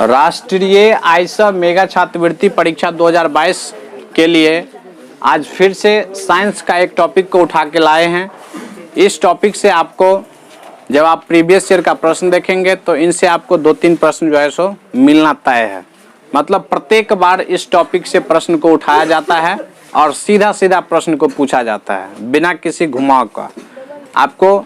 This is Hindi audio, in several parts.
राष्ट्रीय आईसा मेगा छात्रवृत्ति परीक्षा 2022 के लिए आज फिर से साइंस का एक टॉपिक को उठा के लाए हैं। इस टॉपिक से आपको जब आप प्रीवियस ईयर का प्रश्न देखेंगे तो इनसे आपको 2-3 प्रश्न जो है सो मिलना तय है। मतलब प्रत्येक बार इस टॉपिक से प्रश्न को उठाया जाता है और सीधा सीधा प्रश्न को पूछा जाता है बिना किसी घुमाव का। आपको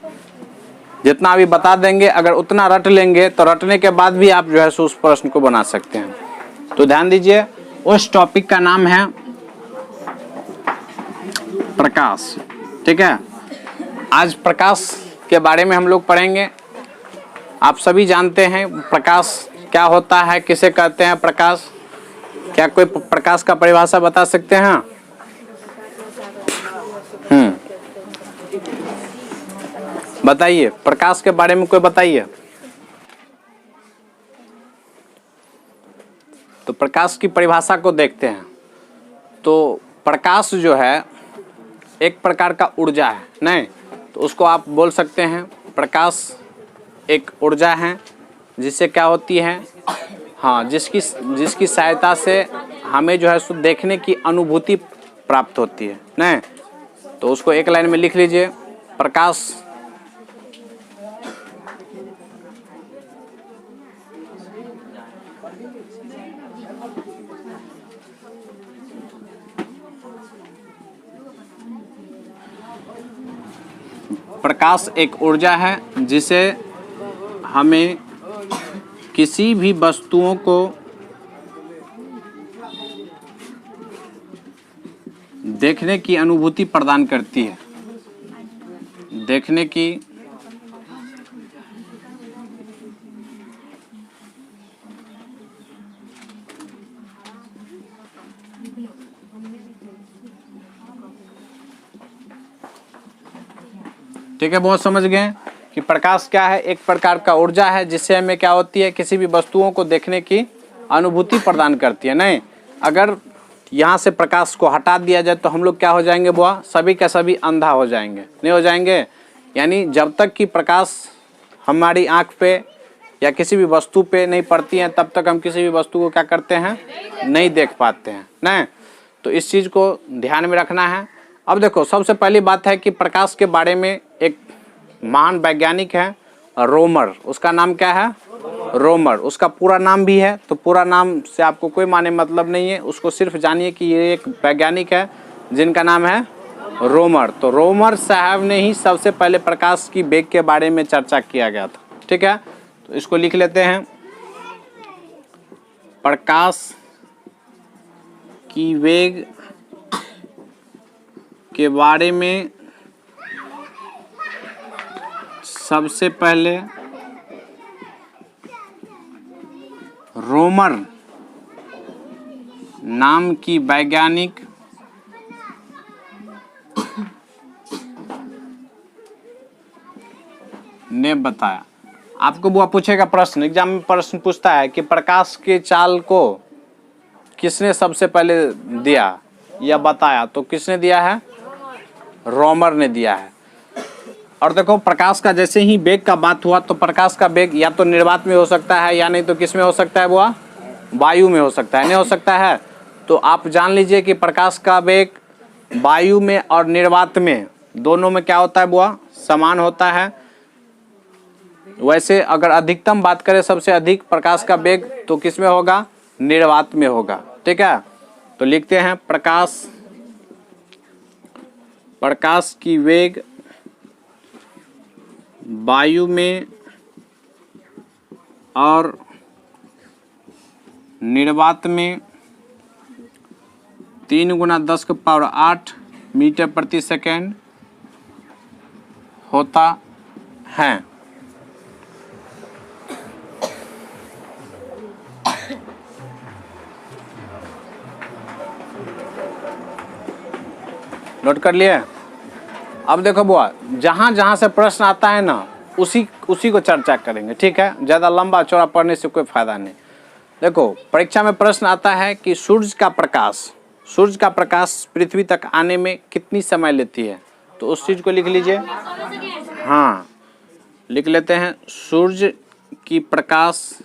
जितना भी बता देंगे, अगर उतना रट लेंगे तो रटने के बाद भी आप जो है सो उस प्रश्न को बना सकते हैं। तो ध्यान दीजिए, उस टॉपिक का नाम है प्रकाश। ठीक है, आज प्रकाश के बारे में हम लोग पढ़ेंगे। आप सभी जानते हैं प्रकाश क्या होता है, किसे कहते हैं प्रकाश। क्या कोई प्रकाश का परिभाषा बता सकते हैं? बताइए, प्रकाश के बारे में कोई बताइए। तो प्रकाश की परिभाषा को देखते हैं। तो प्रकाश जो है एक प्रकार का ऊर्जा है, नहीं तो उसको आप बोल सकते हैं प्रकाश एक ऊर्जा है जिससे क्या होती है, हाँ, जिसकी सहायता से हमें जो है सो देखने की अनुभूति प्राप्त होती है। नहीं तो उसको एक लाइन में लिख लीजिए, प्रकाश प्रकाश एक ऊर्जा है जिसे हमें किसी भी वस्तुओं को देखने की अनुभूति प्रदान करती है। देखने की ठीक है, बहुत समझ गए कि प्रकाश क्या है। एक प्रकार का ऊर्जा है जिससे हमें क्या होती है, किसी भी वस्तुओं को देखने की अनुभूति प्रदान करती है। नहीं, अगर यहाँ से प्रकाश को हटा दिया जाए तो हम लोग क्या हो जाएंगे बुआ, सभी का सभी अंधा हो जाएंगे, नहीं हो जाएंगे। यानी जब तक कि प्रकाश हमारी आँख पे या किसी भी वस्तु पे नहीं पड़ती है तब तक हम किसी भी वस्तु को क्या करते हैं, नहीं देख पाते हैं। नहीं तो इस चीज़ को ध्यान में रखना है। अब देखो, सबसे पहली बात है कि प्रकाश के बारे में एक महान वैज्ञानिक है रोमर। उसका नाम क्या है? रोमर। उसका पूरा नाम भी है, तो पूरा नाम से आपको कोई माने मतलब नहीं है। उसको सिर्फ जानिए कि ये एक वैज्ञानिक है जिनका नाम है रोमर। तो रोमर साहब ने ही सबसे पहले प्रकाश की वेग के बारे में चर्चा किया गया था। ठीक है, तो इसको लिख लेते हैं, प्रकाश की वेग के बारे में सबसे पहले रोमर नाम की वैज्ञानिक ने बताया। आपको बुआ पूछेगा प्रश्न, एग्जाम में प्रश्न पूछता है कि प्रकाश के चाल को किसने सबसे पहले दिया या बताया, तो किसने दिया है? रोमर ने दिया है। और देखो, प्रकाश का जैसे ही वेग का बात हुआ तो प्रकाश का वेग या तो निर्वात में हो सकता है या नहीं तो किस में हो सकता है बुआ, वायु में हो सकता है, नहीं हो सकता है। तो आप जान लीजिए कि प्रकाश का वेग वायु में और निर्वात में दोनों में क्या होता है बुआ, समान होता है। वैसे अगर अधिकतम बात करें, सबसे अधिक प्रकाश का वेग तो किस में होगा, निर्वात में होगा। ठीक है, तो लिखते हैं प्रकाश की वेग वायु में और निर्वात में 3 × 10⁸ मीटर प्रति सेकेंड होता है। नोट कर लिए? अब देखो बुआ, जहाँ जहाँ से प्रश्न आता है ना उसी को चर्चा करेंगे। ठीक है, ज़्यादा लंबा चौड़ा पढ़ने से कोई फायदा नहीं। देखो, परीक्षा में प्रश्न आता है कि सूर्य का प्रकाश पृथ्वी तक आने में कितनी समय लेती है, तो उस चीज़ को लिख लीजिए। हाँ, लिख लेते हैं, सूर्य की प्रकाश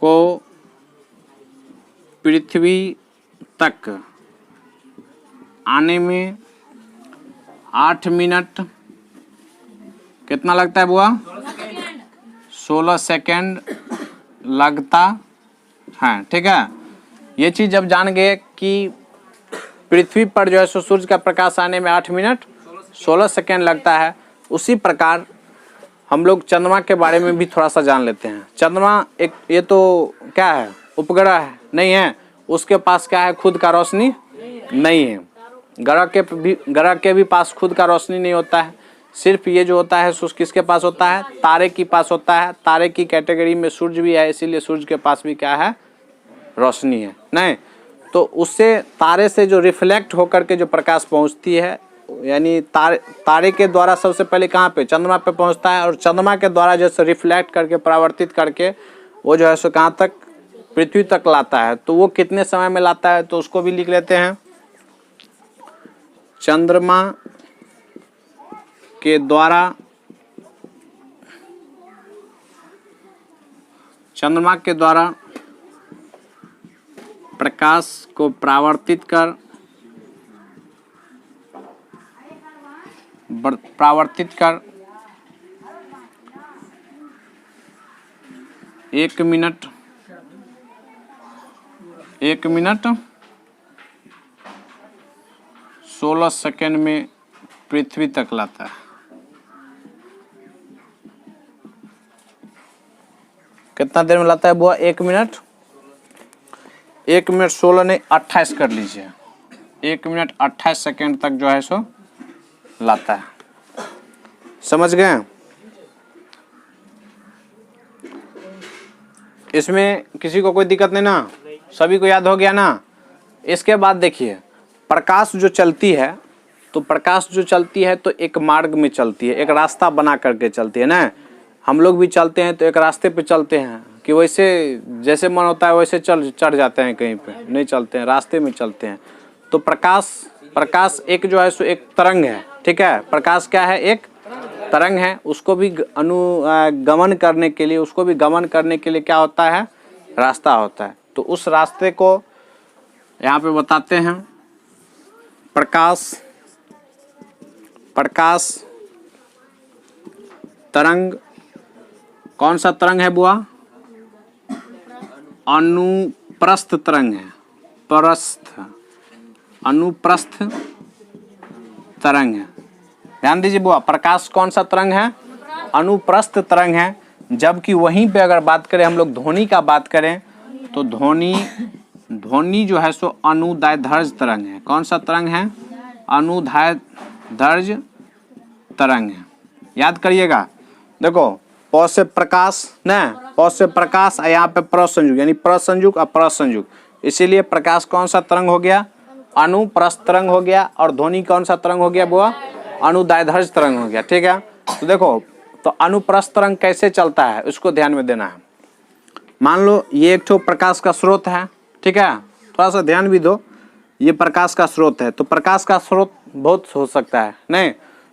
को पृथ्वी तक आने में 8 मिनट कितना लगता है बुआ? 16 सेकेंड लगता है। ठीक है, ये चीज़ जब जान गए कि पृथ्वी पर जो है सो सूर्य का प्रकाश आने में 8 मिनट 16 सेकेंड लगता है, उसी प्रकार हम लोग चंद्रमा के बारे में भी थोड़ा सा जान लेते हैं। चंद्रमा एक ये तो क्या है, उपग्रह है नहीं है, उसके पास क्या है, खुद का रोशनी नहीं है। ग्रह के भी पास खुद का रोशनी नहीं होता है। सिर्फ ये जो होता है सूर्य किसके पास होता है? तारे के पास होता है। तारे की कैटेगरी में सूर्य भी है, इसीलिए सूर्य के पास भी क्या है, रोशनी है नहीं। तो उससे तारे से जो रिफ्लेक्ट होकर के जो प्रकाश पहुंचती है, यानी तारे के द्वारा सबसे पहले कहाँ पे, चंद्रमा पे पहुंचता है, और चंद्रमा के द्वारा जैसे रिफ्लेक्ट करके परावर्तित करके वो जो है सो कहाँ तक, पृथ्वी तक लाता है। तो वो कितने समय में लाता है, तो उसको भी लिख लेते हैं। चंद्रमा के द्वारा प्रकाश को परावर्तित कर 1 मिनट 16 सेकेंड में पृथ्वी तक लाता है। कितना देर में लाता है बुआ? 1 मिनट 16 ने 28 कर लीजिए, 1 मिनट 28 सेकेंड तक जो है सो लाता है। समझ गए? इसमें किसी को कोई दिक्कत नहीं ना? सभी को याद हो गया ना? इसके बाद देखिए, प्रकाश जो चलती है, तो प्रकाश जो चलती है तो एक मार्ग में चलती है, एक रास्ता बना करके चलती है ना। हम लोग भी चलते हैं तो एक रास्ते पे चलते हैं, कि वैसे जैसे मन होता है वैसे चढ़ जाते हैं, कहीं पे नहीं चलते हैं, रास्ते में चलते हैं। तो प्रकाश एक जो है सो एक तरंग है। ठीक है, प्रकाश क्या है? एक तरंग है। उसको भी गमन करने के लिए क्या होता है? रास्ता होता है। तो उस रास्ते को यहाँ पे बताते हैं। प्रकाश तरंग कौन सा तरंग है बुआ? अनुप्रस्थ तरंग है। अनुप्रस्थ तरंग है। ध्यान दीजिए बुआ, प्रकाश कौन सा तरंग है? अनुप्रस्थ तरंग है। जबकि वहीं पे अगर बात करें हम लोग ध्वनि का बात करें, तो ध्वनि जो है सो अनुदैर्ध्य तरंग है। कौन सा तरंग है? अनुदैर्ध्य तरंग है। याद करिएगा। देखो, प से प्रकाश न, प से प्रकाश, यहाँ पे प्रसंयुग, यानी प्रसंयुग अप्रसंयुग, इसीलिए प्रकाश कौन सा तरंग हो गया? अनुप्रस्थ तरंग हो गया। और ध्वनि कौन सा तरंग हो गया बुआ? अनुदैर्ध्य तरंग हो गया। ठीक है, तो देखो, तो अनुप्रस्थ तरंग कैसे चलता है उसको ध्यान में देना है। मान लो ये एक ठो प्रकाश का स्रोत है। ठीक है, थोड़ा सा ध्यान भी दो, ये प्रकाश का स्रोत है। तो प्रकाश का स्रोत बहुत हो सकता है, नहीं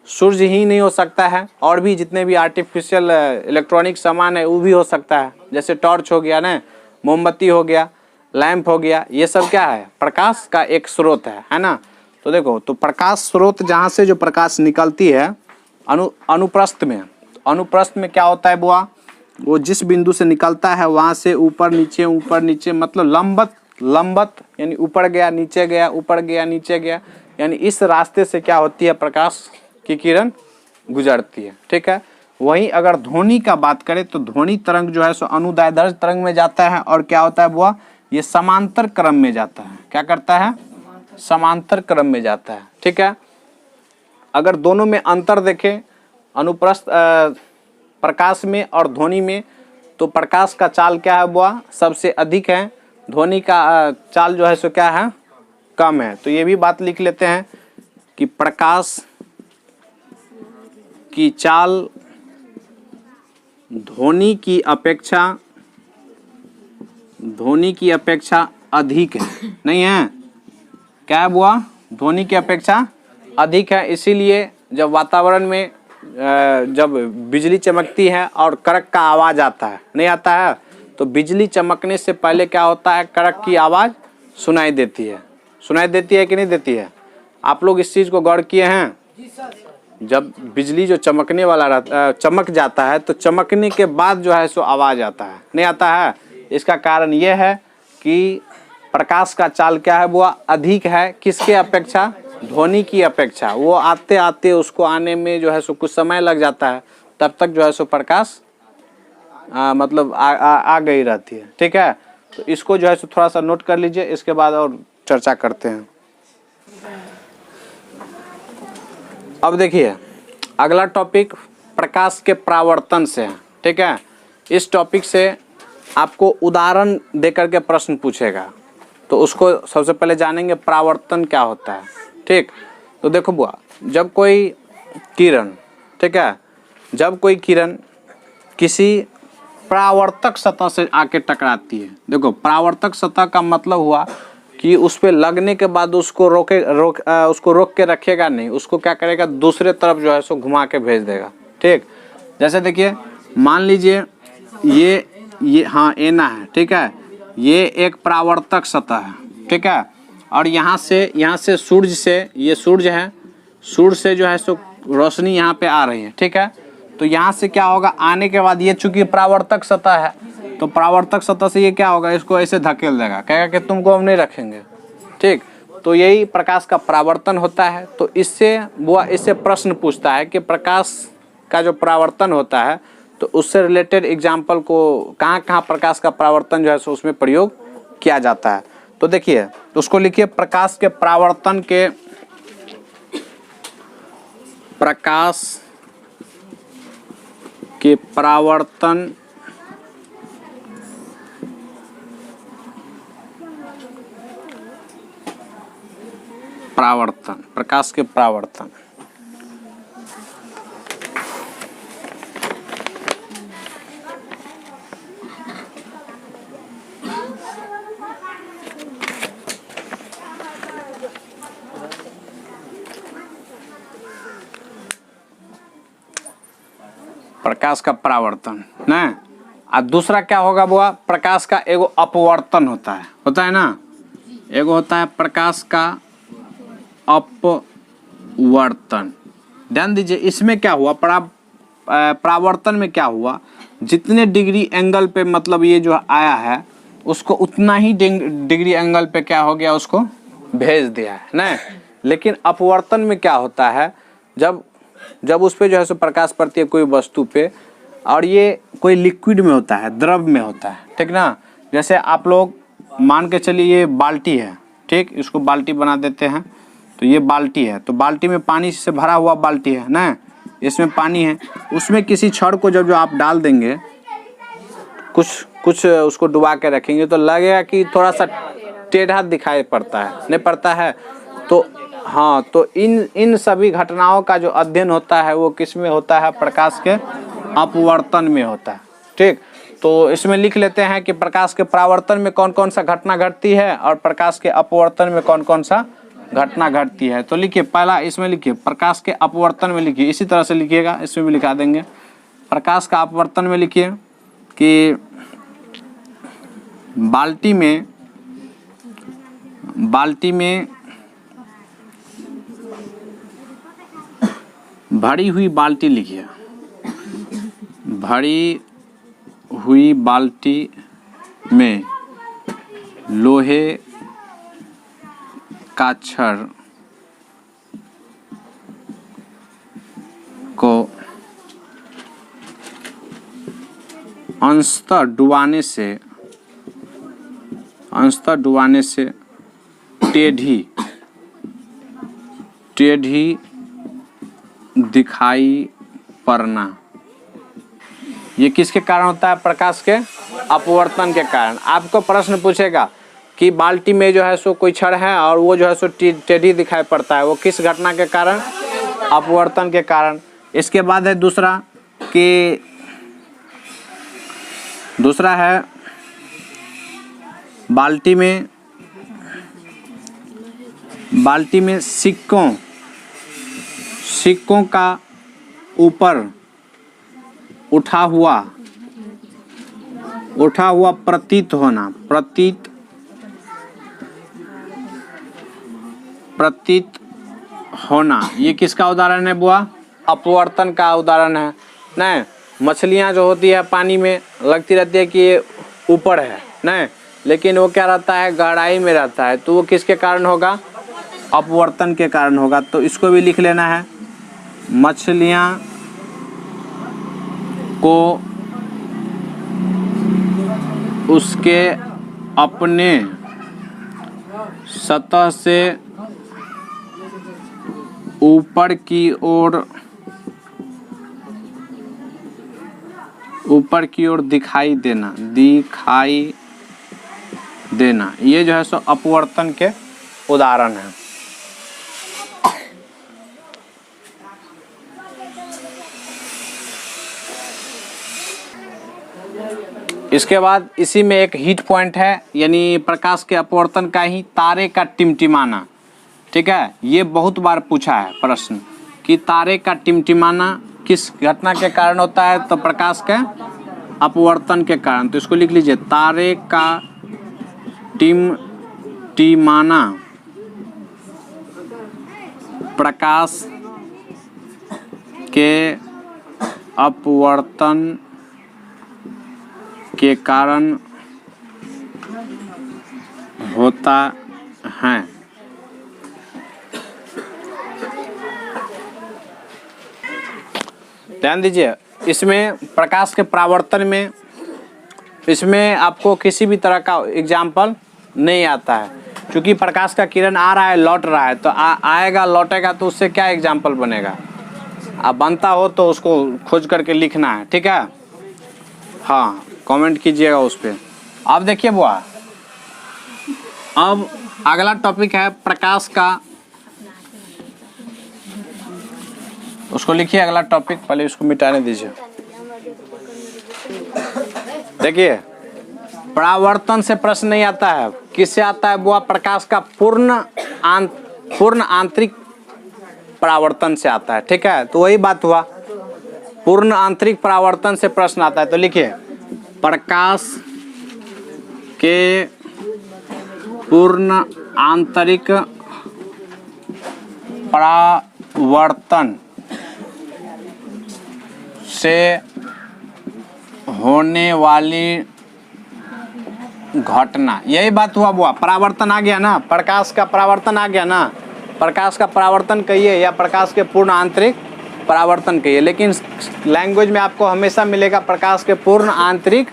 सूर्य ही नहीं हो सकता है, और भी जितने भी आर्टिफिशियल इलेक्ट्रॉनिक सामान है वो भी हो सकता है। जैसे टॉर्च हो गया ना, मोमबत्ती हो गया, लैंप हो गया, ये सब क्या है? प्रकाश का एक स्रोत है ना। तो देखो, तो प्रकाश स्रोत जहाँ से जो प्रकाश निकलती है अनुप्रस्थ में, अनुप्रस्थ में क्या होता है बुआ? वो जिस बिंदु से निकलता है वहाँ से ऊपर नीचे मतलब लंबत यानी ऊपर गया नीचे गया, ऊपर गया नीचे गया, यानी इस रास्ते से क्या होती है? प्रकाश की किरण गुजरती है। ठीक है, वहीं अगर ध्वनि का बात करें तो ध्वनि तरंग जो है सो अनुदैर्ध्य तरंग में जाता है। और क्या होता है बुआ? ये समांतर क्रम में जाता है। क्या करता है? समांतर क्रम में जाता है। ठीक है, अगर दोनों में अंतर देखें, अनुप्रस्थ प्रकाश में और ध्वनि में, तो प्रकाश का चाल क्या है बुआ? सबसे अधिक है। ध्वनि का चाल जो है सो क्या है? कम है। तो ये भी बात लिख लेते हैं कि प्रकाश की चाल ध्वनि की अपेक्षा अधिक है, नहीं है? क्या है बुआ? ध्वनि की अपेक्षा अधिक है। इसीलिए जब वातावरण में जब बिजली चमकती है और कड़क का आवाज आता है, नहीं आता है, तो बिजली चमकने से पहले क्या होता है, कड़क की आवाज़ सुनाई देती है। सुनाई देती है कि नहीं देती है? आप लोग इस चीज़ को गौर किए हैं? जब बिजली जो चमकने वाला रहता, चमक जाता है तो चमकने के बाद जो है सो आवाज़ आता है, नहीं आता है। इसका कारण ये है कि प्रकाश का चाल क्या है, वो अधिक है किसके अपेक्षा, ध्वनि की अपेक्षा। वो आते आते उसको आने में जो है सो कुछ समय लग जाता है, तब तक जो है सो प्रकाश मतलब आ गई रहती है। ठीक है, तो इसको जो है सो थोड़ा सा नोट कर लीजिए, इसके बाद और चर्चा करते हैं। अब देखिए अगला टॉपिक प्रकाश के परावर्तन से है। ठीक है, इस टॉपिक से आपको उदाहरण देकर के प्रश्न पूछेगा, तो उसको सबसे पहले जानेंगे परावर्तन क्या होता है। ठीक, तो देखो बुआ, जब कोई किरण, ठीक है, जब कोई किरण किसी परावर्तक सतह से आके टकराती है, देखो परावर्तक सतह का मतलब हुआ कि उस पर लगने के बाद उसको उसको रोक के रखेगा नहीं, उसको क्या करेगा, दूसरे तरफ जो है सो घुमा के भेज देगा। ठीक, जैसे देखिए मान लीजिए ये हाँ एना है, ठीक है, ये एक परावर्तक सतह है। ठीक है, और यहाँ से सूर्य से, ये सूर्य है, सूर्य से जो है सो रोशनी यहाँ पे आ रही है। ठीक है, तो यहाँ से क्या होगा, आने के बाद ये चूंकि परावर्तक सतह है, तो परावर्तक सतह से ये क्या होगा, इसको ऐसे धकेल देगा, कहेगा कि तुमको हम नहीं रखेंगे। ठीक, तो यही प्रकाश का परावर्तन होता है। तो इससे प्रश्न पूछता है कि प्रकाश का जो परावर्तन होता है, तो उससे रिलेटेड एग्जाम्पल को कहाँ कहाँ प्रकाश का परावर्तन जो है सो उसमें प्रयोग किया जाता है। तो देखिए उसको लिखिए, प्रकाश के परावर्तन के परावर्तन प्रकाश के परावर्तन। प्रकाश का परावर्तन ना, और दूसरा क्या होगा बुआ, प्रकाश का एगो अपवर्तन होता है ना, एगो होता है प्रकाश का अपवर्तन। ध्यान दीजिए, इसमें क्या हुआ, परावर्तन में क्या हुआ, जितने डिग्री एंगल पे मतलब ये जो आया है, उसको उतना ही डिग्री एंगल पे क्या हो गया, उसको भेज दिया है ना। लेकिन अपवर्तन में क्या होता है, जब उस पे जो है सो प्रकाश पड़ती है कोई वस्तु पे, और ये कोई लिक्विड में होता है, द्रव में होता है, ठीक ना। जैसे आप लोग मान के चलिए ये बाल्टी है, ठीक, इसको बाल्टी बना देते हैं, तो ये बाल्टी है, तो बाल्टी में पानी से भरा हुआ बाल्टी है ना, इसमें पानी है, उसमें किसी छड़ को जब आप डाल देंगे, कुछ उसको डुबा के रखेंगे, तो लगेगा कि थोड़ा सा टेढ़ा दिखाई पड़ता है, नहीं पड़ता है। तो हाँ, तो इन सभी घटनाओं का जो अध्ययन होता है वो किस में होता है, प्रकाश के अपवर्तन में होता है। ठीक, तो इसमें लिख लेते हैं कि प्रकाश के परावर्तन में कौन कौन सा घटना घटती है और प्रकाश के अपवर्तन में कौन कौन सा घटना घटती है। तो लिखिए, पहला इसमें लिखिए प्रकाश के अपवर्तन में लिखिए, इसी तरह से लिखिएगा, इसमें भी लिखा देंगे। प्रकाश का अपवर्तन में लिखिए कि बाल्टी में भरी हुई बाल्टी लिखिए, भरी हुई बाल्टी में लोहे का छड़ को अंशतः डुबाने से टेढ़ी दिखाई पड़ना, ये किसके कारण होता है, प्रकाश के अपवर्तन के कारण। आपको प्रश्न पूछेगा कि बाल्टी में जो है सो कोई छड़ है और वो जो है सो टेढ़ी दिखाई पड़ता है, वो किस घटना के कारण, अपवर्तन के कारण। इसके बाद है दूसरा है बाल्टी में सिक्कों का ऊपर उठा हुआ प्रतीत होना, प्रतीत होना, ये किसका उदाहरण है बुआ? अपवर्तन का उदाहरण है। नहीं, मछलियाँ जो होती है पानी में लगती रहती है कि ये ऊपर है, नहीं, लेकिन वो क्या रहता है, गहराई में रहता है, तो वो किसके कारण होगा? अपवर्तन के कारण होगा। तो इसको भी लिख लेना है, मछलियाँ को उसके अपने सतह से ऊपर की ओर दिखाई देना, ये जो है सो अपवर्तन के उदाहरण है। इसके बाद इसी में एक हीट पॉइंट है, यानी प्रकाश के अपवर्तन का ही, तारे का टिमटिमाना। ठीक है, ये बहुत बार पूछा है प्रश्न कि तारे का टिमटिमाना किस घटना के कारण होता है? तो प्रकाश के अपवर्तन के कारण। तो इसको लिख लीजिए, तारे का टिमटिमाना प्रकाश के अपवर्तन के कारण होता है। ध्यान दीजिए, इसमें प्रकाश के परावर्तन में इसमें आपको किसी भी तरह का एग्जाम्पल नहीं आता है, क्योंकि प्रकाश का किरण आ रहा है, लौट रहा है, तो आएगा लौटेगा, तो उससे क्या एग्जाम्पल बनेगा? अब बनता हो तो उसको खोज करके लिखना है। ठीक है, हाँ, कमेंट कीजिएगा उस पर। अब देखिए बुआ, अब अगला टॉपिक है प्रकाश का, उसको लिखिए अगला टॉपिक, पहले इसको मिटाने दीजिए। देखिए, परावर्तन से प्रश्न नहीं आता है, किससे आता है बुआ? प्रकाश का पूर्ण आंतरिक परावर्तन से आता है। ठीक है, तो वही बात हुआ, पूर्ण आंतरिक परावर्तन से प्रश्न आता है। तो लिखिए, प्रकाश के पूर्ण आंतरिक परावर्तन से होने वाली घटना, यही बात हुआ बुआ, परावर्तन आ गया ना, प्रकाश का परावर्तन आ गया ना, प्रकाश का परावर्तन कहिए या प्रकाश के पूर्ण आंतरिक परावर्तन कहिए, लेकिन लैंग्वेज में आपको हमेशा मिलेगा प्रकाश के पूर्ण आंतरिक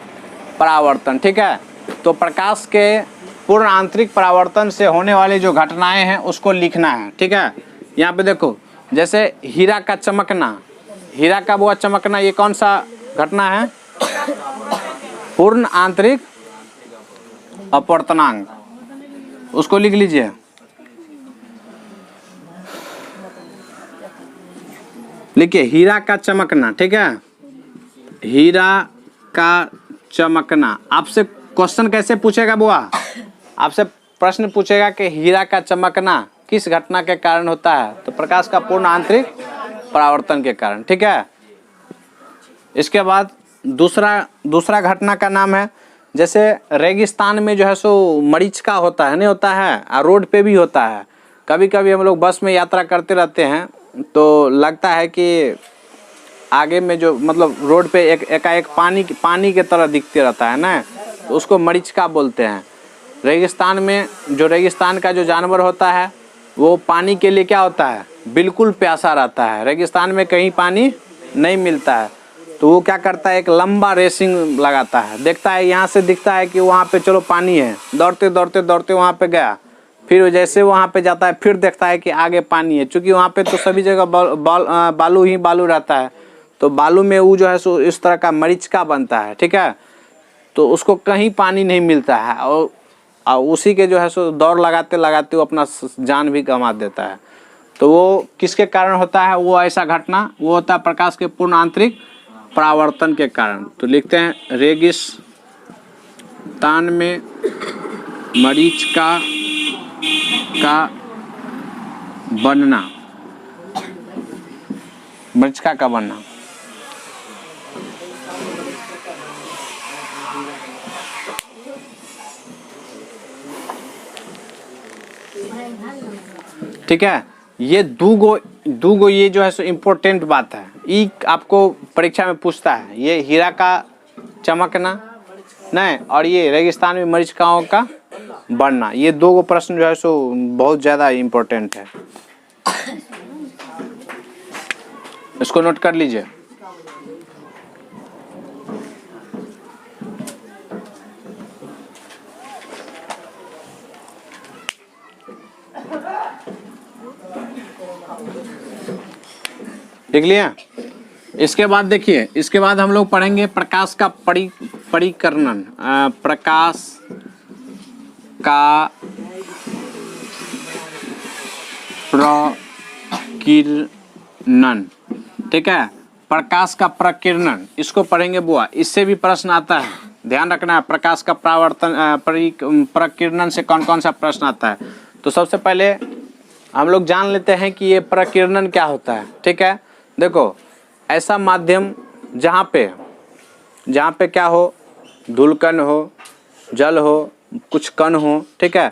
परावर्तन। ठीक है, तो प्रकाश के पूर्ण आंतरिक परावर्तन से होने वाली जो घटनाएं हैं उसको लिखना है। ठीक है, यहाँ पे देखो, जैसे हीरा का चमकना, हीरा का बुआ चमकना, ये कौन सा घटना है? पूर्ण आंतरिक अपवर्तनांक, उसको लिख लीजिए। लिखिए, हीरा का चमकना। ठीक है, हीरा का चमकना। आपसे क्वेश्चन कैसे पूछेगा बुआ? आपसे प्रश्न पूछेगा कि हीरा का चमकना किस घटना के कारण होता है? तो प्रकाश का पूर्ण आंतरिक परावर्तन के कारण। ठीक है, इसके बाद दूसरा घटना का नाम है, जैसे रेगिस्तान में जो है सो मरीचिका होता है, नहीं होता है, और रोड पे भी होता है। कभी कभी हम लोग बस में यात्रा करते रहते हैं तो लगता है कि आगे में जो मतलब रोड पे एकाएक पानी के तरह दिखते रहता है ना, तो उसको मरीचिका बोलते हैं। रेगिस्तान में जो रेगिस्तान का जो जानवर होता है वो पानी के लिए क्या होता है? बिल्कुल प्यासा रहता है। रेगिस्तान में कहीं पानी नहीं मिलता है, तो वो क्या करता है, एक लंबा रेसिंग लगाता है, देखता है यहाँ से दिखता है कि वहाँ पे चलो पानी है, दौड़ते दौड़ते दौड़ते वहाँ पे गया, फिर जैसे वहाँ पे जाता है फिर देखता है कि आगे पानी है, क्योंकि वहाँ पे तो सभी जगह बालू ही बालू रहता है, तो बालू में वो जो है सो इस तरह का मरीचिका बनता है। ठीक है, तो उसको कहीं पानी नहीं मिलता है, और उसी के जो है सो दौड़ लगाते लगाते वो अपना जान भी गंवा देता है। तो वो किसके कारण होता है? वो ऐसा घटना वो होता है प्रकाश के पूर्ण आंतरिक परावर्तन के कारण। तो लिखते हैं, रेगिस्तान में मरीचिका का बनना, मरीचिका का बनना। ठीक है, ये दूगो ये जो है सो इम्पोर्टेंट बात है, ये आपको परीक्षा में पूछता है। ये हीरा का चमकना नहीं, और ये रेगिस्तान में मरीचिकाओं का बढ़ना, ये दो प्रश्न जो है सो बहुत ज़्यादा इम्पोर्टेंट है, इसको नोट कर लीजिए। देख लिया। इसके बाद देखिए, इसके बाद हम लोग पढ़ेंगे प्रकाश का परिकर्णन, प्रकाश का प्रकीर्णन, ठीक है, प्रकाश का प्रकीर्णन, इसको पढ़ेंगे बुआ। इससे भी प्रश्न आता है, ध्यान रखना है। प्रकाश का प्रकीर्णन से कौन कौन सा प्रश्न आता है। तो सबसे पहले हम लोग जान लेते हैं कि ये प्रकीर्णन क्या होता है। ठीक है, देखो ऐसा माध्यम जहाँ पे क्या हो, धूलकण हो, जल हो, कुछ कण हो, ठीक है,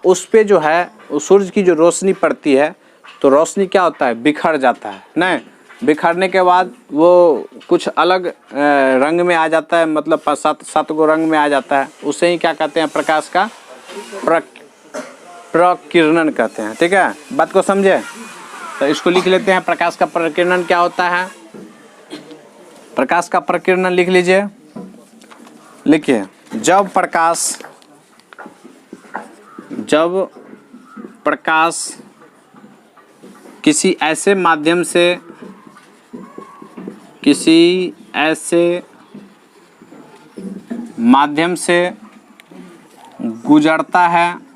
उस पे जो है उस सूरज की जो रोशनी पड़ती है तो रोशनी क्या होता है, बिखर जाता है। नहीं, बिखरने के बाद वो कुछ अलग रंग में आ जाता है, मतलब 7 गो रंग में आ जाता है, उसे ही क्या कहते हैं, प्रकाश का प्रकीर्णन कहते हैं। ठीक है, बात को समझे। तो इसको लिख लेते हैं, प्रकाश का प्रकीर्णन क्या होता है। प्रकाश का प्रकीर्णन लिख लीजिए। लिखिए, जब प्रकाश किसी ऐसे माध्यम से गुजरता है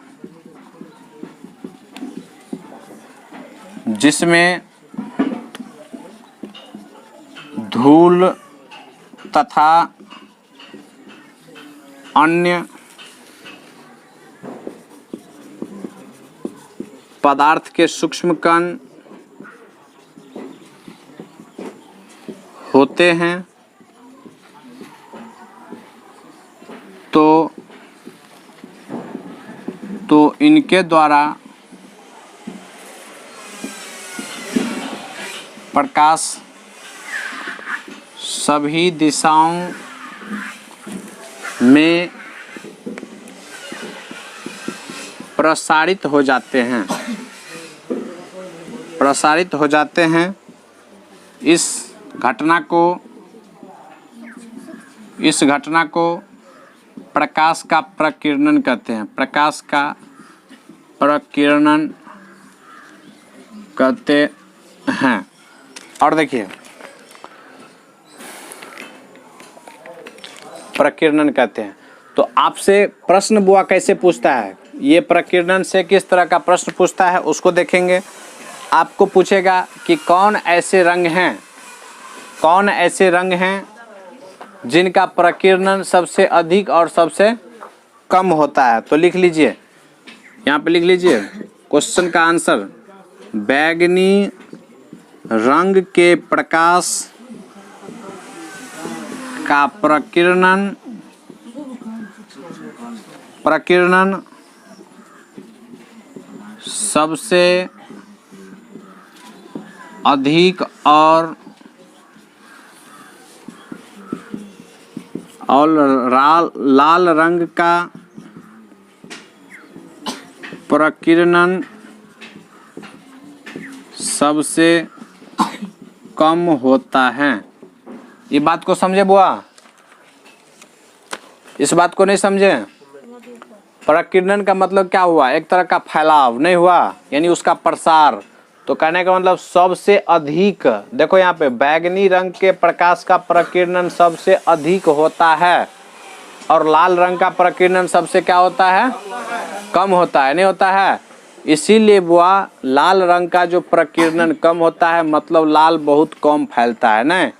जिसमें धूल तथा अन्य पदार्थ के सूक्ष्म कण होते हैं, तो इनके द्वारा प्रकाश सभी दिशाओं में प्रसारित हो जाते हैं। इस घटना को प्रकाश का प्रकीर्णन कहते हैं। प्रकाश का प्रकीर्णन कहते हैं। और देखिए, प्रकीर्णन कहते हैं। तो आपसे प्रश्न बुआ कैसे पूछता है, ये प्रकीर्णन से किस तरह का प्रश्न पूछता है उसको देखेंगे। आपको पूछेगा कि कौन ऐसे रंग हैं जिनका प्रकीर्णन सबसे अधिक और सबसे कम होता है। तो लिख लीजिए, यहाँ पे लिख लीजिए क्वेश्चन का आंसर। बैंगनी रंग के प्रकाश का प्रकीर्णन सबसे अधिक और लाल रंग का प्रकीर्णन सबसे कम होता है। ये बात को समझे बुआ? इस बात को नहीं समझे? प्रकीर्णन का मतलब क्या हुआ, एक तरह का फैलाव नहीं हुआ, यानी उसका प्रसार। तो कहने का मतलब सबसे अधिक, देखो यहाँ पे बैंगनी रंग के प्रकाश का प्रकीर्णन सबसे अधिक होता है और लाल रंग का प्रकीर्णन सबसे क्या होता है, कम होता है, नहीं होता है। इसीलिए बुआ लाल रंग का जो प्रकीर्णन कम होता है मतलब लाल बहुत कम फैलता है, नहीं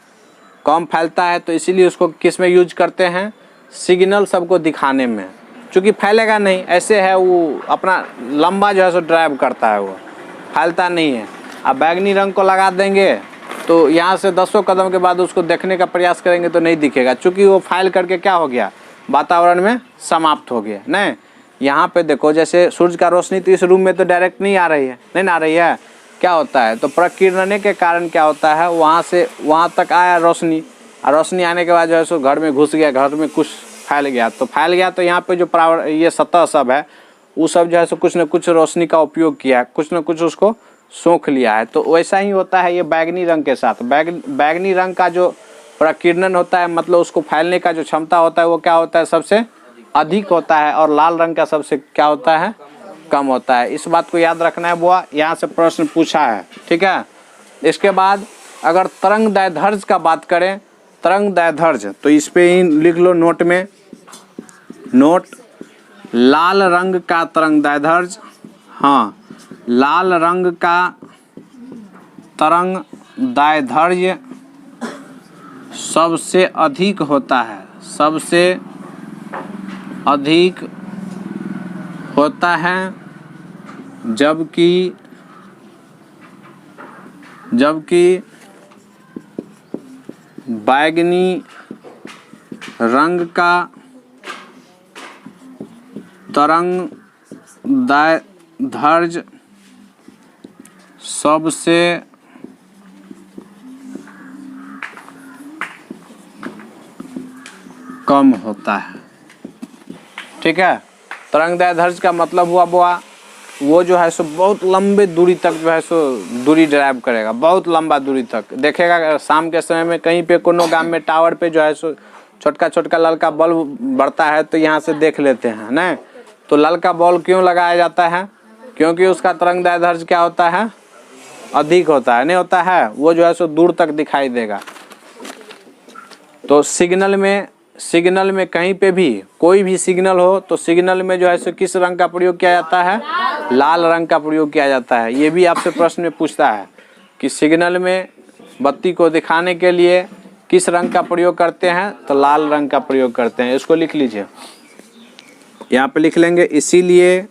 कम फैलता है। तो इसीलिए उसको किस में यूज करते हैं, सिग्नल सबको दिखाने में। चूँकि फैलेगा नहीं, ऐसे है वो अपना लंबा जो है सो ड्राइव करता है, वो फैलता नहीं है। अब बैंगनी रंग को लगा देंगे तो यहाँ से 10 कदम के बाद उसको देखने का प्रयास करेंगे तो नहीं दिखेगा, चूँकि वो फैल करके क्या हो गया, वातावरण में समाप्त हो गया। नहीं, यहाँ पे देखो जैसे सूरज का रोशनी तो इस रूम में तो डायरेक्ट नहीं आ रही है, नहीं आ रही है, क्या होता है तो प्रकीर्णन के कारण क्या होता है वहाँ से वहाँ तक आया रोशनी, और रोशनी आने के बाद जो है सो घर में घुस गया, घर में कुछ फैल गया, तो फैल गया तो यहाँ पे जो ये सतह सब है वो सब जो है सो कुछ न कुछ रोशनी का उपयोग किया है, कुछ न कुछ उसको सोख लिया है। तो वैसा ही होता है ये बैगनी रंग के साथ। बैगनी रंग का जो प्रकीर्णन होता है मतलब उसको फैलने का जो क्षमता होता है वो क्या होता है सबसे अधिक होता है, और लाल रंग का सबसे क्या होता है कम होता है। इस बात को याद रखना है बुआ, यहाँ से प्रश्न पूछा है, ठीक है। इसके बाद अगर तरंग दैर्ध्य का बात करें, तरंग दैर्ध्य तो इस पे ही लिख लो नोट में, नोट लाल रंग का तरंग दैर्ध्य, हाँ लाल रंग का तरंग दैर्ध्य सबसे अधिक होता है, सबसे अधिक होता है, जबकि बैगनी रंग का तरंग दैर्ध्य सबसे कम होता है, ठीक है। तरंग दैर्ध्य का मतलब हुआ बुआ वो जो है सो बहुत लंबे दूरी तक जो है सो दूरी ड्राइव करेगा, बहुत लंबा दूरी तक देखेगा। शाम के समय में कहीं पे कोनो गांव में टावर पे जो है सो छोटका छोटका ललका बल्ब बढ़ता है तो यहाँ से देख लेते हैं ना। तो ललका बल्ब क्यों लगाया जाता है, क्योंकि उसका तरंग दैर्ध्य क्या होता है अधिक होता है, नहीं होता है, वो जो है सो दूर तक दिखाई देगा। तो सिग्नल में कहीं पे भी कोई भी सिग्नल हो तो सिग्नल में जो है सो किस रंग का प्रयोग किया जाता है, लाल रंग का प्रयोग किया जाता है। ये भी आपसे प्रश्न में पूछता है कि सिग्नल में बत्ती को दिखाने के लिए किस रंग का प्रयोग करते हैं, तो लाल रंग का प्रयोग करते हैं। इसको लिख लीजिए, यहाँ पे लिख लेंगे, इसीलिए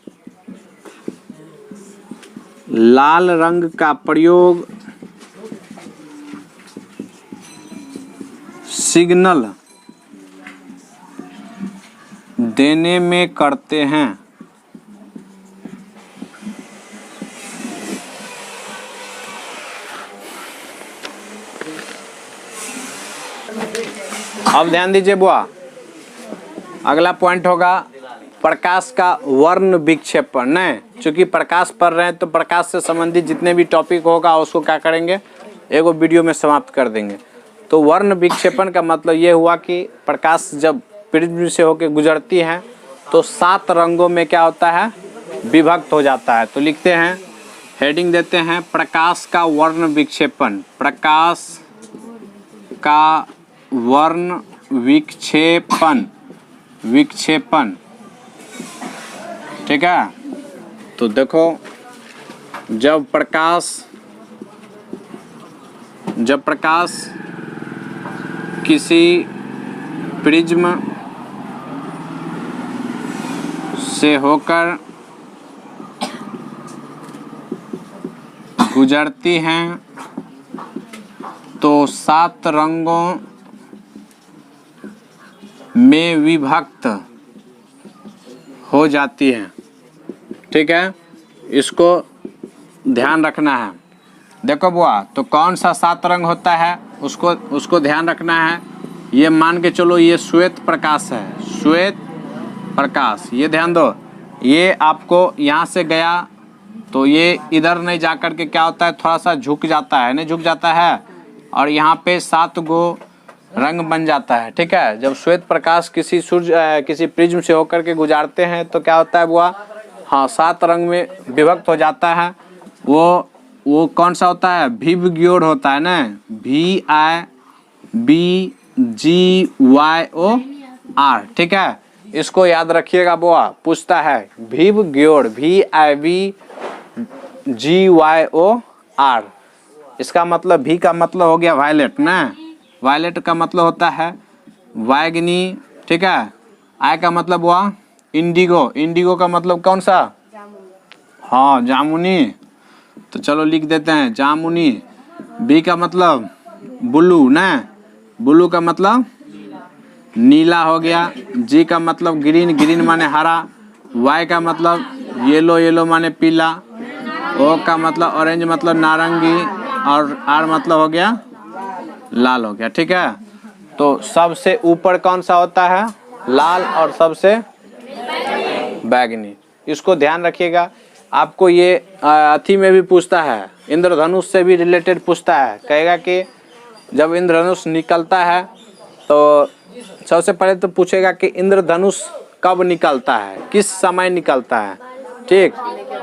लाल रंग का प्रयोग सिग्नल देने में करते हैं। अब ध्यान दीजिए बुआ, अगला पॉइंट होगा प्रकाश का वर्ण विक्षेपण। नहीं, चूंकि प्रकाश पढ़ रहे हैं तो प्रकाश से संबंधित जितने भी टॉपिक होगा उसको क्या करेंगे, एगो वीडियो में समाप्त कर देंगे। तो वर्ण विक्षेपण का मतलब ये हुआ कि प्रकाश जब प्रिज्म से होकर गुजरती है तो 7 रंगों में क्या होता है विभक्त हो जाता है। तो लिखते हैं, हेडिंग देते हैं प्रकाश का वर्ण विक्षेपण, प्रकाश का वर्ण विक्षेपण, विक्षेपण, ठीक है। तो देखो जब प्रकाश किसी प्रिज्म से होकर गुजरती हैं तो 7 रंगों में विभक्त हो जाती है, ठीक है। इसको ध्यान रखना है। देखो बुआ, तो कौन सा 7 रंग होता है उसको ध्यान रखना है। ये मान के चलो ये श्वेत प्रकाश है, श्वेत प्रकाश, ये ध्यान दो। ये आपको यहाँ से गया तो ये इधर नहीं जा कर के क्या होता है थोड़ा सा झुक जाता है, नहीं झुक जाता है, और यहाँ पे 7 गो रंग बन जाता है, ठीक है। जब श्वेत प्रकाश किसी प्रिज्म से होकर के गुजारते हैं तो क्या होता है बुआ, हाँ 7 रंग में विभक्त हो जाता है। वो कौन सा होता है, विबग्योर होता है ना, VIBGYOR, ठीक है। इसको याद रखिएगा बुआ, पूछता है विबग्योर, VIBGYOR। इसका मतलब भी का मतलब हो गया वायलेट ना, वायलेट का मतलब होता है बैगनी, ठीक है। आई का मतलब हुआ इंडिगो, इंडिगो का मतलब कौन सा, हाँ जामुनी, तो चलो लिख देते हैं जामुनी। बी का मतलब ब्लू ना, ब्लू का मतलब नीला हो गया। जी का मतलब ग्रीन, ग्रीन माने हरा, वाई का मतलब येलो, येलो माने पीला, ओ का मतलब ऑरेंज मतलब नारंगी, और आर मतलब हो गया लाल हो गया। ठीक है, तो सबसे ऊपर कौन सा होता है? लाल, और सबसे बैगनी। इसको ध्यान रखिएगा। आपको ये अथी में भी पूछता है, इंद्रधनुष से भी रिलेटेड पूछता है। कहेगा कि जब इंद्रधनुष निकलता है तो सबसे पहले तो पूछेगा कि इंद्रधनुष कब निकलता है, किस समय निकलता है। ठीक,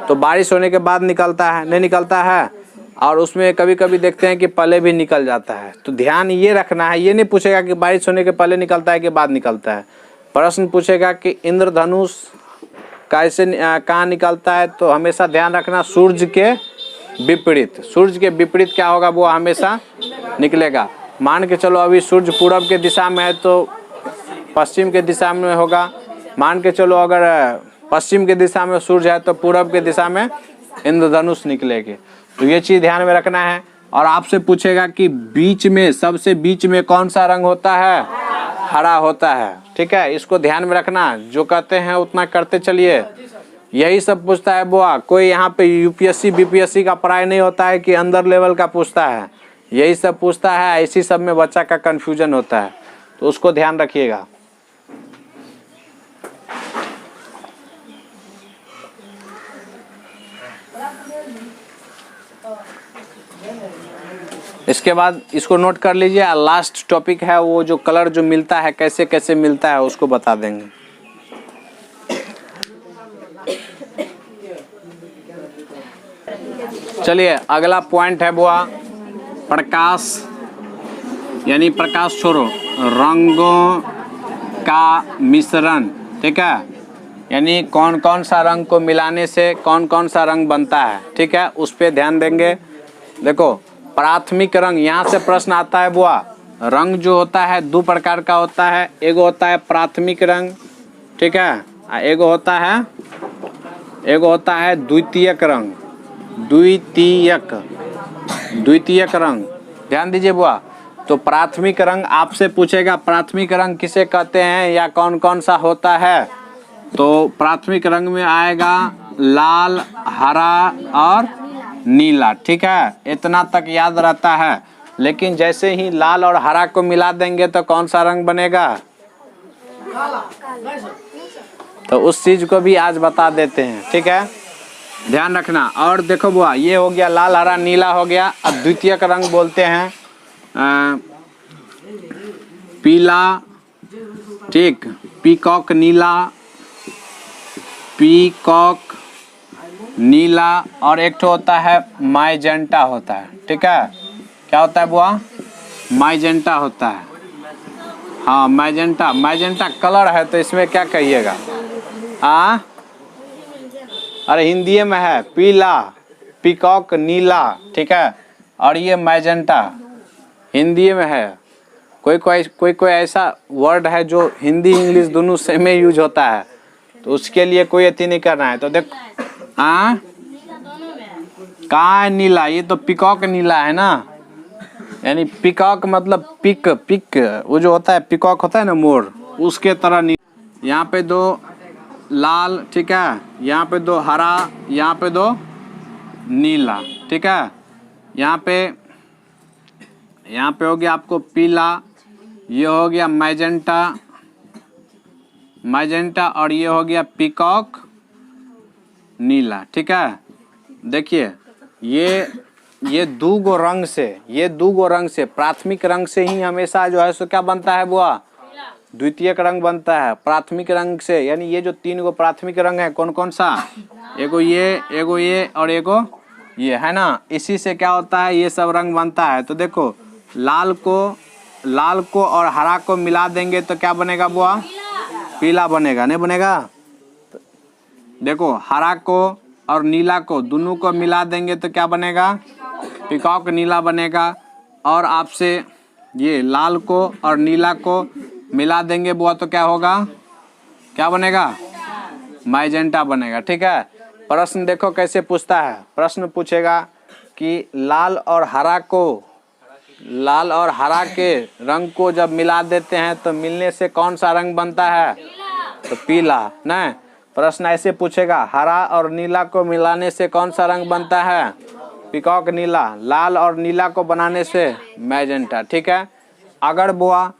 तो बारिश होने के बाद निकलता है, नहीं निकलता है, और उसमें कभी कभी देखते हैं कि पहले भी निकल जाता है। तो ध्यान ये रखना है, ये नहीं पूछेगा कि बारिश होने के पहले निकलता है कि बाद निकलता है। प्रश्न पूछेगा कि इंद्रधनुष कैसे कहाँ निकलता है, तो हमेशा ध्यान रखना सूर्य के विपरीत। सूर्य के विपरीत क्या होगा, वो हमेशा निकलेगा। मान के चलो अभी सूर्य पूरब के दिशा में है तो पश्चिम के दिशा में होगा। मान के चलो अगर पश्चिम के दिशा में सूर्य है तो पूरब के दिशा में इंद्रधनुष निकलेगी। तो ये चीज़ ध्यान में रखना है। और आपसे पूछेगा कि बीच में, सबसे बीच में कौन सा रंग होता है? हरा होता है। ठीक है, इसको ध्यान में रखना। जो कहते हैं उतना करते चलिए। यही सब पूछता है बुआ। कोई यहाँ पे यूपीएससी बीपीएससी का पढ़ाई नहीं होता है कि अंदर लेवल का पूछता है, यही सब पूछता है। इसी सब में बच्चा का कन्फ्यूजन होता है, तो उसको ध्यान रखिएगा। इसके बाद इसको नोट कर लीजिए। लास्ट टॉपिक है वो जो कलर जो मिलता है, कैसे कैसे मिलता है उसको बता देंगे। चलिए अगला पॉइंट है बुआ, प्रकाश, यानी प्रकाश छोड़ो, रंगों का मिश्रण। ठीक है, यानी कौन कौन सा रंग को मिलाने से कौन कौन सा रंग बनता है। ठीक है, उस पर ध्यान देंगे। देखो प्राथमिक रंग, यहाँ से प्रश्न आता है बुआ। रंग जो होता है दो प्रकार का होता है। एगो होता है प्राथमिक रंग, ठीक है, एगो होता है द्वितीयक रंग। द्वितीयक रंग, ध्यान दीजिए बुआ। तो प्राथमिक रंग आपसे पूछेगा प्राथमिक रंग किसे कहते हैं या कौन कौन सा होता है। तो प्राथमिक रंग में आएगा लाल, हरा और नीला। ठीक है, इतना तक याद रहता है। लेकिन जैसे ही लाल और हरा को मिला देंगे तो कौन सा रंग बनेगा? तो उस चीज को भी आज बता देते हैं। ठीक है, ध्यान रखना। और देखो बुआ, ये हो गया लाल, हरा, नीला हो गया। अब द्वितीयक रंग बोलते हैं पीला, ठीक, पीकॉक नीला, और एक तो होता है मैजेंटा होता है। ठीक है, क्या होता है बुआ? मैजेंटा होता है। हाँ, मैजेंटा कलर है, तो इसमें क्या कहिएगा? अरे हिंदी में है पीला, पीकॉक नीला। ठीक है, और ये मैजेंटा हिंदी में है। कोई ऐसा वर्ड है जो हिंदी इंग्लिश दोनों सेम में यूज होता है, तो उसके लिए कोई अति नहीं करना है। तो देखो कहाँ है नीला? ये तो पिकॉक नीला है ना, यानी पिकॉक मतलब पिक वो जो होता है पिकॉक होता है ना मोर, उसके तरह नीला। यहाँ पे दो लाल, ठीक है, यहाँ पे दो हरा, यहाँ पे दो नीला। ठीक है, यहाँ पे हो गया आपको पीला, ये हो गया मैजेंटा, और ये हो गया पीकॉक नीला। ठीक है, देखिए ये दो रंग से प्राथमिक रंग से ही हमेशा जो है सो क्या बनता है बुआ? द्वितीयक रंग बनता है। प्राथमिक रंग से, यानी ये जो तीन गो प्राथमिक रंग है कौन कौन सा? एगो ये और एगो ये है ना। इसी से क्या होता है, ये सब रंग बनता है। तो देखो लाल को और हरा को मिला देंगे तो क्या बनेगा बुआ? पीला बनेगा, नहीं बनेगा? देखो हरा को और नीला को दोनों को मिला देंगे तो क्या बनेगा? पीकॉक नीला बनेगा। और आपसे ये लाल को और नीला को मिला देंगे बुआ तो क्या होगा? क्या बनेगा? मैजेंटा बनेगा। ठीक है, प्रश्न देखो कैसे पूछता है। प्रश्न पूछेगा कि लाल और हरा के रंग को जब मिला देते हैं तो मिलने से कौन सा रंग बनता है? तो पीला, नहीं? प्रश्न ऐसे पूछेगा, हरा और नीला को मिलाने से कौन सा रंग बनता है? पीकॉक नीला। लाल और नीला को बनाने से मैजेंटा। ठीक है। अगर बुआ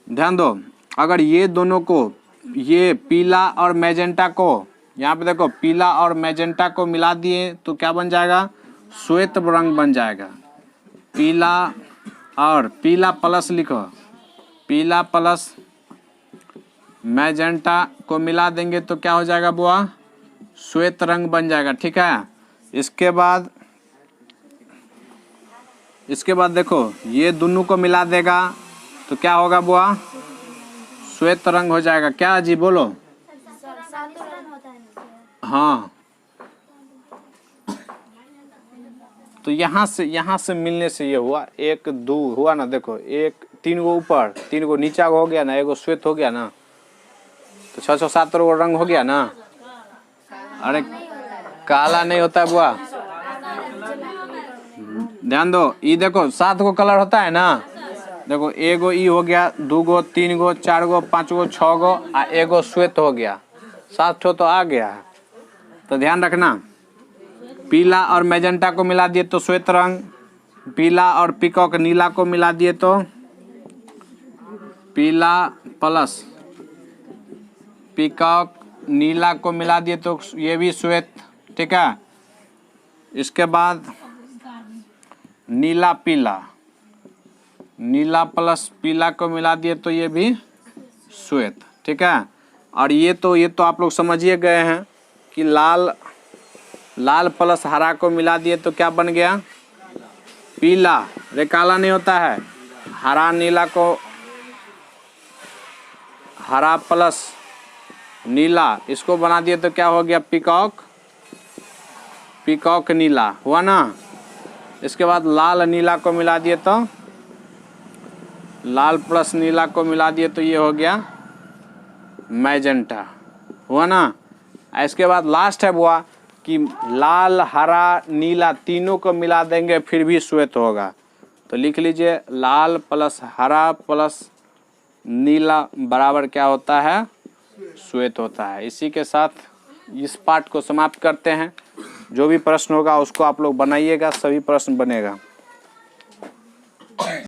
ध्यान दो, अगर ये दोनों को, ये पीला और मैजेंटा को, यहाँ पे देखो पीला और मैजेंटा को मिला दिए तो क्या बन जाएगा? श्वेत रंग बन जाएगा। पीला और पीला प्लस लिखो, पीला प्लस मैजेंटा को मिला देंगे तो क्या हो जाएगा बुआ? श्वेत रंग बन जाएगा। ठीक है। इसके बाद देखो ये दोनों को मिला देगा तो क्या होगा बुआ? श्वेत रंग हो जाएगा। क्या जी बोलो? हाँ, तो यहाँ से मिलने से ये हुआ, 1 2 हुआ ना। देखो 1 3 गो ऊपर 3 गो नीचा हो गया ना, एगो श्वेत हो गया ना, तो 6 6 7 गो रंग हो गया ना। अरे काला नहीं होता है बुआ, ध्यान दो। ये देखो 7 गो कलर होता है ना। देखो एगो ई हो गया, 2 गो 3 गो 4 गो 5 गो 6 गो आ एगो श्वेत हो गया, 7 ठो तो आ गया है। तो ध्यान रखना, पीला और मैजेंटा को मिला दिए तो श्वेत रंग, पीला और पीकॉक नीला को मिला दिए तो पीला प्लस पीकॉक नीला को मिला दिए तो ये भी श्वेत। ठीक है। इसके बाद नीला पीला, नीला प्लस पीला को मिला दिए तो ये भी श्वेत। ठीक है। और ये तो आप लोग समझिए गए हैं कि लाल प्लस हरा को मिला दिए तो क्या बन गया? पीला। रे काला नहीं होता है। हरा नीला को, हरा प्लस नीला इसको बना दिए तो क्या हो गया? पीकॉक नीला हुआ ना। इसके बाद लाल नीला को मिला दिए तो, लाल प्लस नीला को मिला दिए तो ये हो गया मैजेंटा हुआ ना। इसके बाद लास्ट है बुआ कि लाल हरा नीला तीनों को मिला देंगे फिर भी श्वेत होगा। तो लिख लीजिए, लाल प्लस हरा प्लस नीला बराबर क्या होता है? श्वेत होता है। इसी के साथ इस पाठ को समाप्त करते हैं। जो भी प्रश्न होगा उसको आप लोग बनाइएगा, सभी प्रश्न बनेगा।